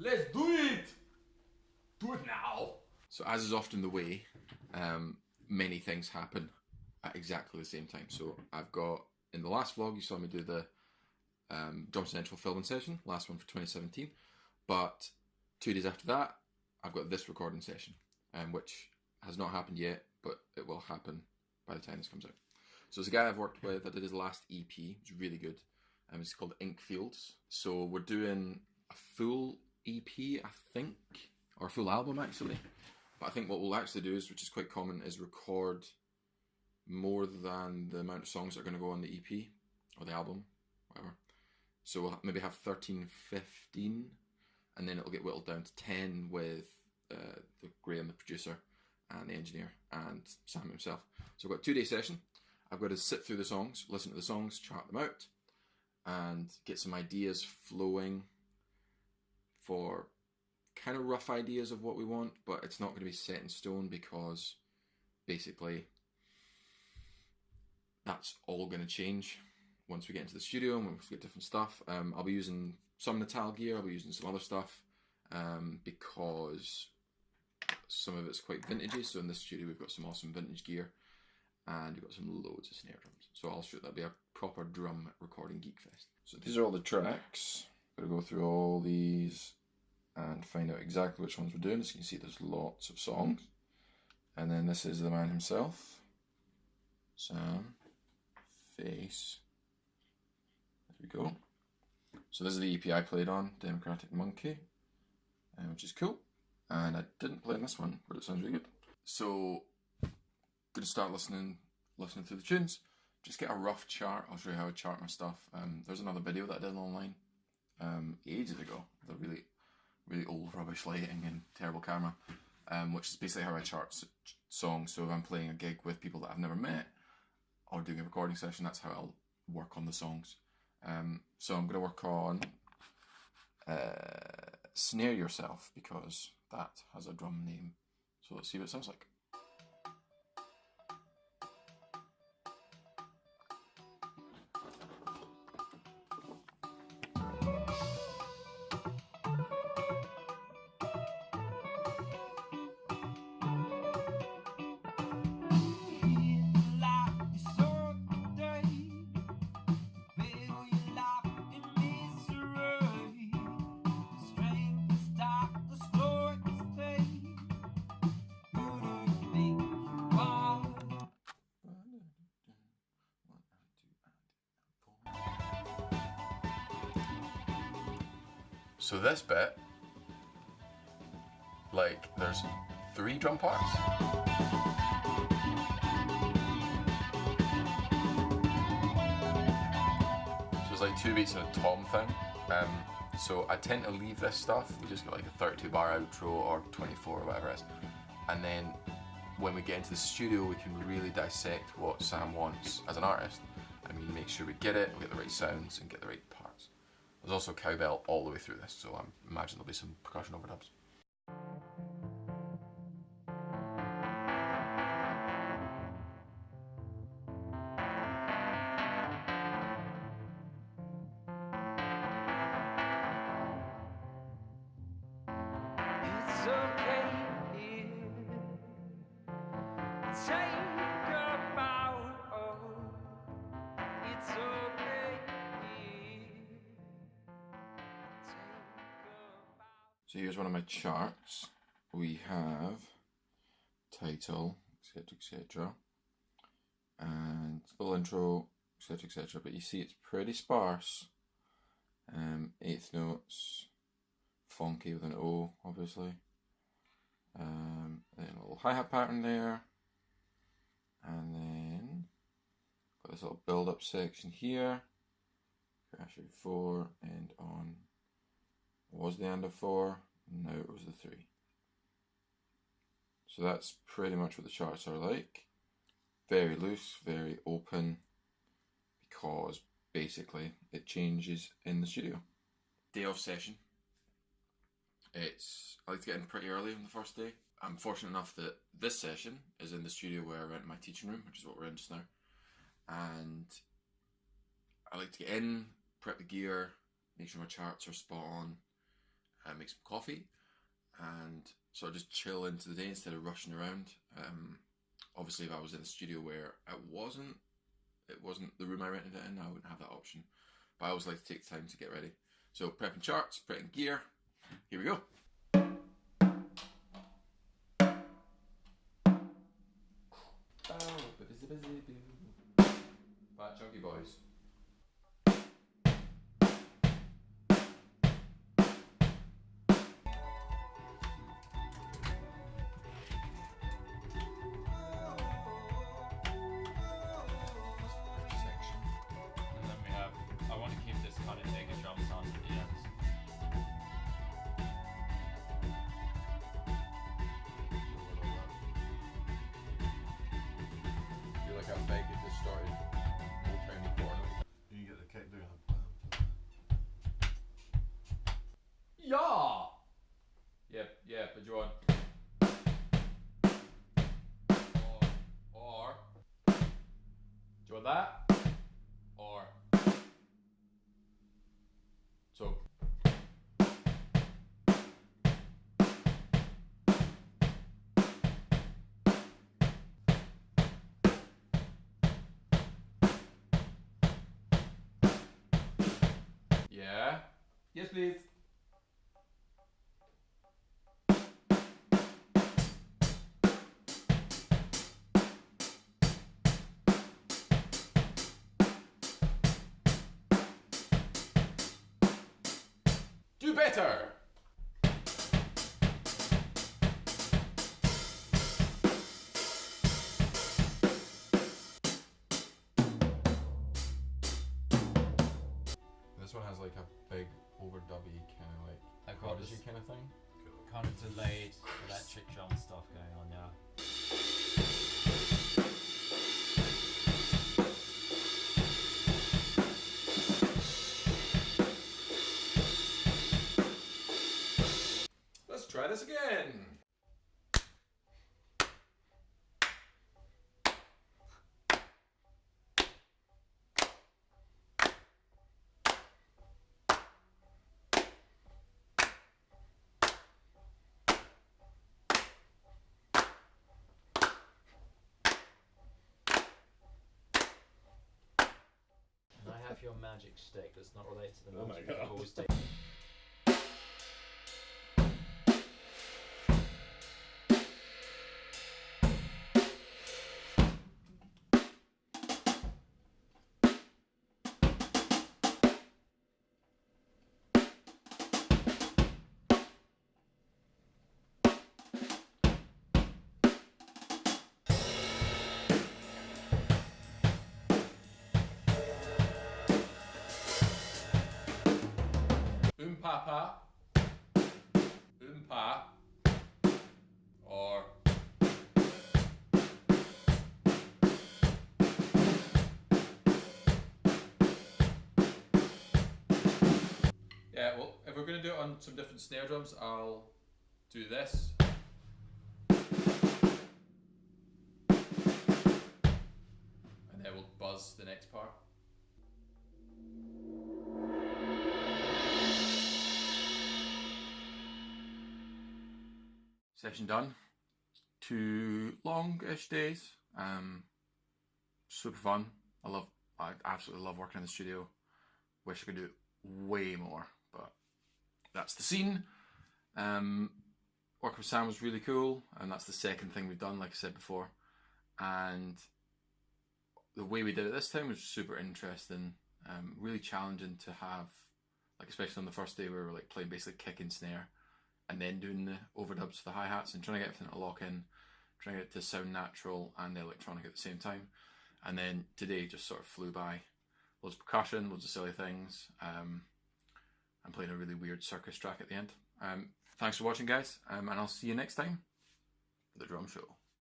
Let's do it! Do it now! So as is often the way, many things happen at exactly the same time. So I've got, in the last vlog, you saw me do the Drum Central filming session, last one for 2017. But 2 days after that, I've got this recording session, which has not happened yet, but it will happen by the time this comes out. So it's a guy I've worked with. I did his last EP. It's really good. It's called Inkfields. So we're doing a full EP, I think, or a full album actually. But I think what we'll actually do is, which is quite common, is record more than the amount of songs that are going to go on the EP or the album, whatever. So we'll maybe have 13, 15, and then it'll get whittled down to 10 with Graham, the producer, and the engineer, and Sam himself. So I've got a 2-day session. I've got to sit through the songs, listen to the songs, chart them out, and get some ideas flowing for kind of rough ideas of what we want, but it's not going to be set in stone because basically that's all going to change once we get into the studio and once we get different stuff. I'll be using some Natal gear, I'll be using some other stuff because some of it's quite vintagey. So in this studio we've got some awesome vintage gear and we've got some loads of snare drums. So that'll be a proper drum recording geek fest. So these are all the tracks. I'm going to go through all these and find out exactly which ones we're doing. As you can see, there's lots of songs. And then this is the man himself, Sam, face. There we go. So this is the EP I played on, Democratic Monkey, which is cool. And I didn't play on this one, but it sounds really good. So, gonna start listening through the tunes. Just get a rough chart. I'll show you how I chart my stuff. There's another video that I did online ages ago. The really old rubbish lighting and terrible camera, which is basically how I chart songs. So if I'm playing a gig with people that I've never met or doing a recording session, that's how I'll work on the songs. So I'm going to work on Snare Yourself because that has a drum name. So let's see what it sounds like. So this bit, like, there's 3 drum parts. So it's like 2 beats and a tom thing. So I tend to leave this stuff. We just got like a 32 bar outro or 24 or whatever it is. And then when we get into the studio, we can really dissect what Sam wants as an artist. I mean, make sure we get it, we get the right sounds and get the right parts. There's also cowbell all the way through this, so I imagine there'll be some percussion overdubs. It's okay here. Take a bow. It's okay here. So here's one of my charts. We have title, etc, etc, and little intro, etc, etc. But you see it's pretty sparse. 8th notes, funky with an O, obviously. Then a little hi-hat pattern there, and then got this little build-up section here. Crash of 4, end on. Was the end of 4, now it was the 3. So that's pretty much what the charts are like. Very loose, very open, because basically it changes in the studio. Day of session. I like to get in pretty early on the first day. I'm fortunate enough that this session is in the studio where I rent my teaching room, which is what we're in just now. And I like to get in, prep the gear, make sure my charts are spot on, make some coffee, and sort of just chill into the day instead of rushing around. Obviously, if I was in a studio where it wasn't the room I rented it in, I wouldn't have that option. But I always like to take the time to get ready. So prepping charts, prepping gear. Here we go. Fat chunky boys. And then we have, I want to keep this kind of mega drum sound at the end. You're like a big distorted old tiny corner. You get the kick doing Yeah! Yeah, but you want. Or. Do you want that? Or. So. Yeah. Yes, please. Do better! This one has like a big overdubby kind of like I've got prodigy this kind of thing. kind of delayed electric drum stuff going on, yeah. Let's try this again. And I have your magic stick that's not related to the Oh my magic God. ball stick. Papa. Pa. Or. Yeah, well, if we're going to do it on some different snare drums, I'll do this. And then we'll buzz the next part. Session done. 2 long-ish days. Super fun. I absolutely love working in the studio. Wish I could do way more, but that's the scene. Working with Sam was really cool, and that's the second thing we've done, like I said before. And the way we did it this time was super interesting, really challenging to have, like especially on the first day where we were like playing basically kick and snare, and then doing the overdubs for the hi-hats and trying to get everything to lock in, trying to get it to sound natural and electronic at the same time. And then today just sort of flew by. Loads of percussion, loads of silly things. I'm playing a really weird circus track at the end. Thanks for watching, guys, and I'll see you next time for the drum show.